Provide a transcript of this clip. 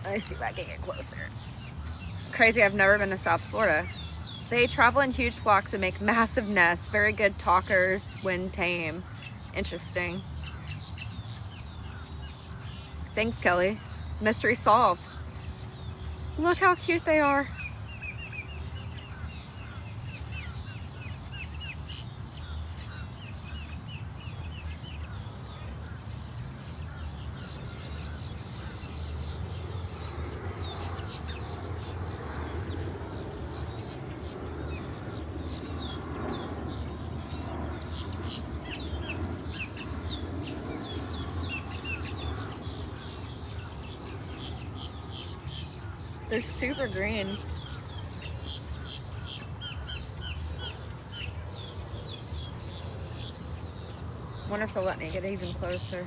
Let's see if I can get closer. Crazy, I've never been to South Florida. They travel in huge flocks and make massive nests. Very good talkers when tame. Interesting. Thanks, Kelly. Mystery solved. Look how cute they are. They're super green. Wonder if they'll let me get even closer.